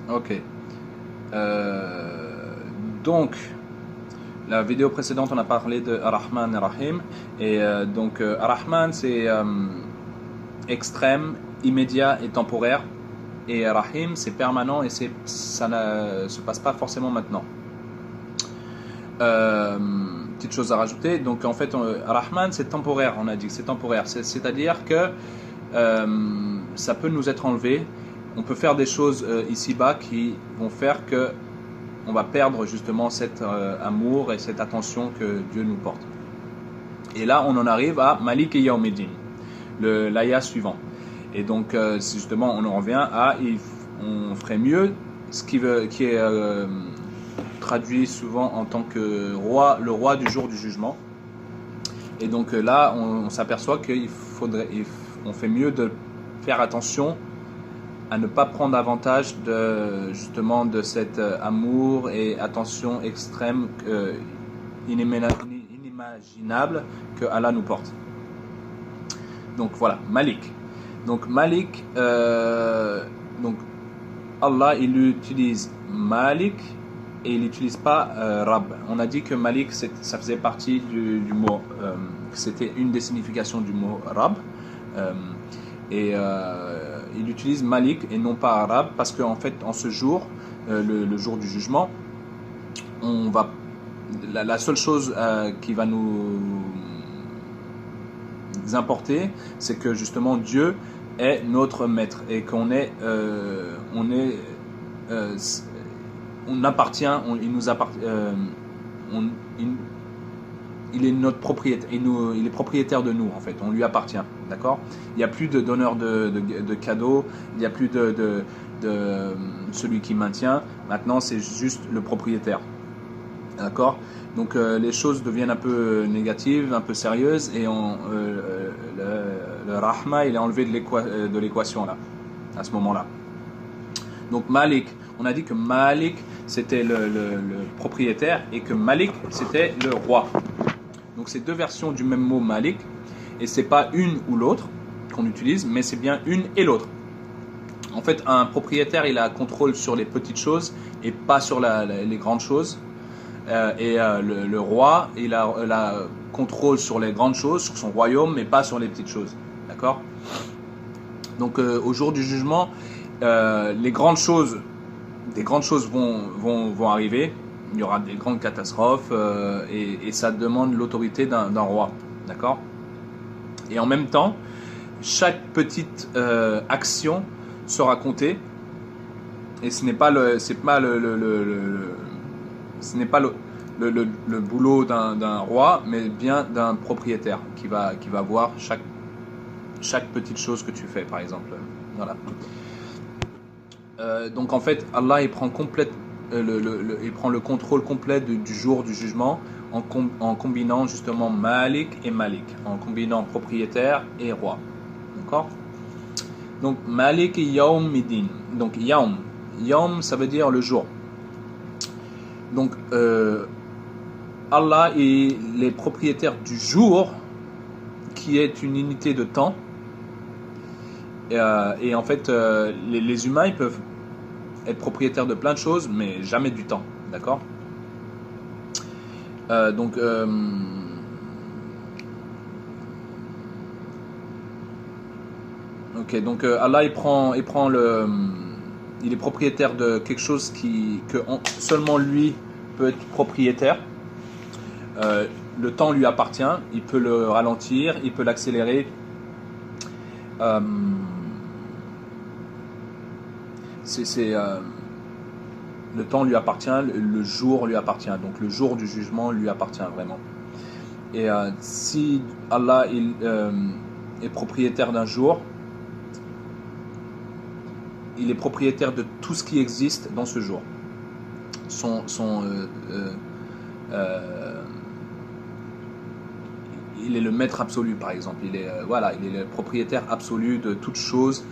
Ok. Donc, la vidéo précédente, on a parlé de Ar-Rahman et Rahim. Et donc, Ar-Rahman, c'est extrême, immédiat et temporaire. Et Rahim, c'est permanent et ça ne se passe pas forcément maintenant. Petite chose à rajouter. Donc, en fait, Rahman, c'est temporaire. On a dit que c'est temporaire. C'est-à-dire que ça peut nous être enlevé. On peut faire des choses ici-bas qui vont faire que on va perdre justement cet amour et cette attention que Dieu nous porte. Et là, on en arrive à Malik et Yawmiddin, l'aya suivant. Et donc, justement, on en revient à on ferait mieux, qui est traduit souvent en tant que roi, le roi du jour du jugement. Et donc là, on s'aperçoit on fait mieux de faire attention à ne pas prendre avantage justement de cet amour et attention extrême inimaginable que Allah nous porte. Donc voilà, Malik. Donc Malik, donc Allah il utilise Malik et il n'utilise pas Rab. On a dit que Malik ça faisait partie du mot, c'était une des significations du mot Rab. Il utilise Malik et non pas Arabe parce qu'en fait en ce jour, le jour du jugement, la seule chose qui va nous importer, c'est que justement Dieu est notre maître et qu'on est, on appartient, il nous appartient, il est notre propriétaire, il est propriétaire de nous en fait, on lui appartient, d'accord? Il n'y a plus de donneur de cadeaux, il n'y a plus de celui qui maintient, maintenant c'est juste le propriétaire, d'accord? Donc les choses deviennent un peu négatives, un peu sérieuses et le Rahma il est enlevé de l'équation là, à ce moment-là. Donc Malik, on a dit que Malik c'était le propriétaire et que Malik c'était le roi. Donc c'est deux versions du même mot Malik et c'est pas une ou l'autre qu'on utilise, mais c'est bien une et l'autre. En fait, un propriétaire il a contrôle sur les petites choses et pas sur les grandes choses. Le roi il a contrôle sur les grandes choses, sur son royaume, mais pas sur les petites choses. D'accord? Donc au jour du jugement, des grandes choses vont arriver. Il y aura des grandes catastrophes et ça demande l'autorité d'un roi, d'accord? Et en même temps, chaque petite action sera comptée et ce n'est pas le boulot d'un roi, mais bien d'un propriétaire qui va voir chaque petite chose que tu fais, par exemple. Voilà. Donc en fait, Allah il prend le contrôle complet du jour du jugement en combinant justement Malik et Malik, en combinant propriétaire et roi. D'accord? Donc Malik et Yawmiddin. Donc Yawm ça veut dire le jour. Donc Allah il est propriétaire du jour qui est une unité de temps. Et en fait, les humains ils peuvent être propriétaires de plein de choses, mais jamais du temps, d'accord? Ok, donc Allah il est propriétaire de quelque chose seulement lui peut être propriétaire. Le temps lui appartient, il peut le ralentir, il peut l'accélérer. Le temps lui appartient, le jour lui appartient, donc le jour du jugement lui appartient vraiment. Et si Allah est propriétaire d'un jour, il est propriétaire de tout ce qui existe dans ce jour. Il est le maître absolu, par exemple. Il est le propriétaire absolu de toute chose,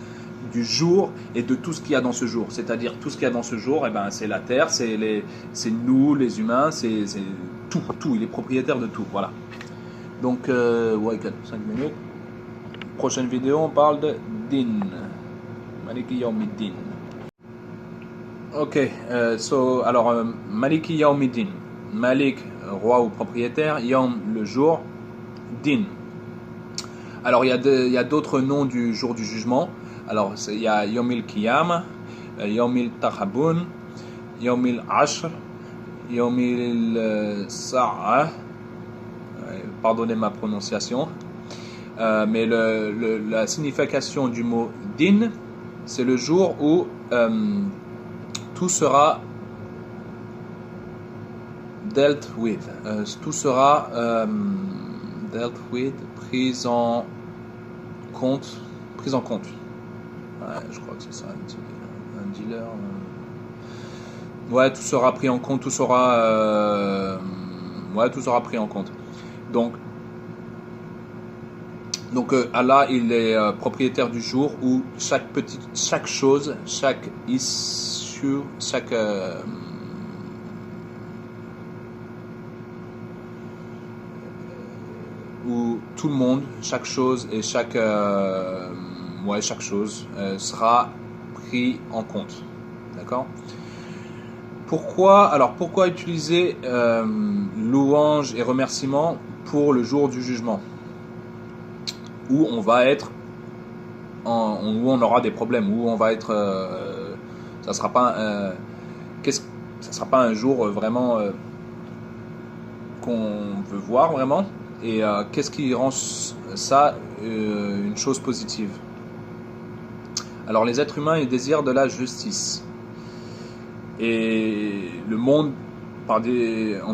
du jour et de tout ce qu'il y a dans ce jour. C'est-à-dire tout ce qu'il y a dans ce jour, c'est la terre, c'est nous, les humains, c'est tout. Il est propriétaire de tout. Voilà. Donc, 5 minutes. Prochaine vidéo, on parle de Din. Maliki Yawmiddin. Ok, alors Maliki Yawmiddin. Malik, roi ou propriétaire, Yawm, le jour, Din. Alors il y a d'autres noms du jour du jugement. Alors il y a Yawmil Qiyam, Yawmil Takhabun, Yawmil Ashr, Yawmil Sa'a. Pardonnez ma prononciation. Mais la signification du mot Din, c'est le jour où tout sera dealt with. Tout sera dealt with, pris en compte. Ouais, je crois que c'est ça, un dealer. Ouais, tout sera pris en compte, tout sera pris en compte. Donc Allah, il est propriétaire du jour où chaque chose, chaque issue, où tout le monde, chaque chose et chaque chose sera pris en compte. D'accord ? Pourquoi utiliser louange et remerciement pour le jour du jugement, où on va être où on aura des problèmes, où on va être ça sera pas un jour vraiment qu'on veut voir vraiment. Et qu'est-ce qui rend ça une chose positive? Alors les êtres humains, ils désirent de la justice. Et le monde, en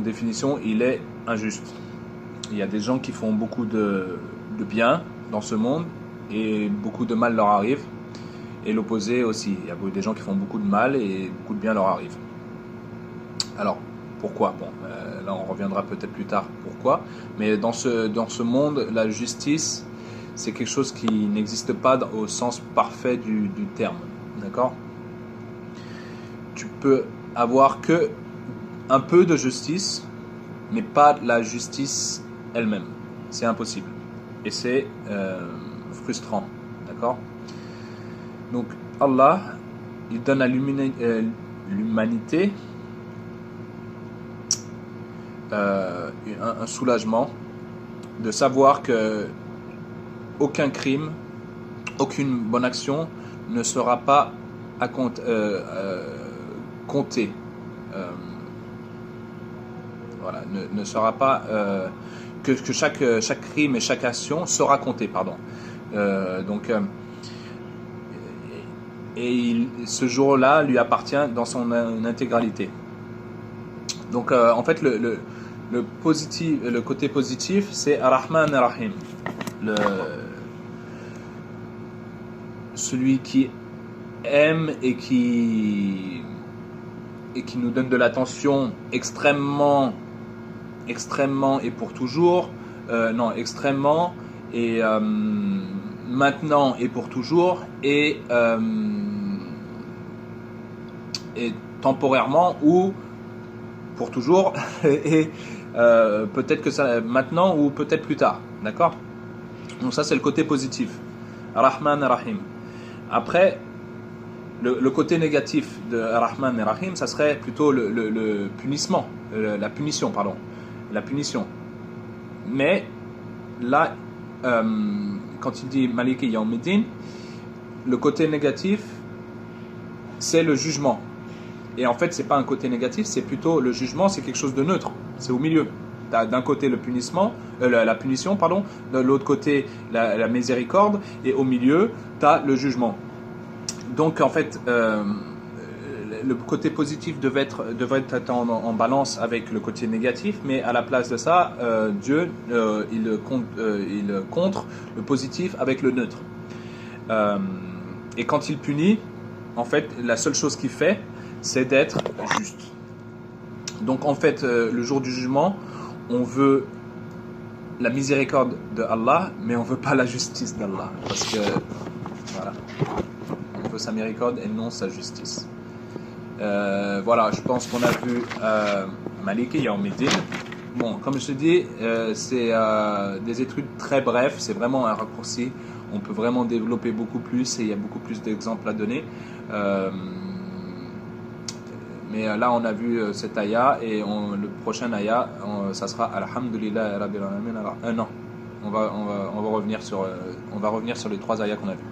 définition, il est injuste. Il y a des gens qui font beaucoup de bien dans ce monde et beaucoup de mal leur arrive. Et l'opposé aussi. Il y a des gens qui font beaucoup de mal et beaucoup de bien leur arrive. Alors, pourquoi? Bon, là on reviendra peut-être plus tard pourquoi. Mais dans ce monde, la justice, c'est quelque chose qui n'existe pas au sens parfait du terme. D'accord? Tu peux avoir que un peu de justice, mais pas la justice elle-même. C'est impossible. Et c'est frustrant. D'accord? Donc Allah, il donne à l'humanité un soulagement de savoir que aucun crime, aucune bonne action ne sera pas compté. Ne sera pas que chaque crime et chaque action sera compté, pardon. Ce jour-là lui appartient dans son intégralité. Donc en fait le côté positif, c'est Ar-Rahman Ar-Rahim, celui qui aime et qui nous donne de l'attention extrêmement et pour toujours, extrêmement et maintenant et pour toujours, et temporairement ou pour toujours et peut-être que ça maintenant ou peut-être plus tard. D'accord? Donc ça c'est le côté positif, Rahman Rahim. Après le côté négatif de Rahman et Rahim, ça serait plutôt la punition. Mais là, quand il dit Maliki Yawmiddin, le côté négatif, c'est le jugement. Et en fait, c'est pas un côté négatif, c'est plutôt le jugement, c'est quelque chose de neutre. C'est au milieu. Tu as d'un côté la punition, de l'autre côté la miséricorde, et au milieu, tu as le jugement. Donc en fait, le côté positif devrait être en balance avec le côté négatif, mais à la place de ça, Dieu il contre le positif avec le neutre. Et quand il punit, en fait, la seule chose qu'il fait, c'est d'être juste. Donc en fait, le jour du jugement, on veut la miséricorde de Allah, mais on veut pas la justice d'Allah, parce que voilà, on veut sa miséricorde et non sa justice. Voilà, je pense qu'on a vu Maliki Yawmiddin. Bon, comme je te dis, c'est des études très brefs, c'est vraiment un raccourci. On peut vraiment développer beaucoup plus et il y a beaucoup plus d'exemples à donner. Mais là, on a vu cette ayah et le prochain ayah, ça sera Alhamdulillah Rabbil Alamin. Non, on va revenir sur les 3 ayahs qu'on a vus.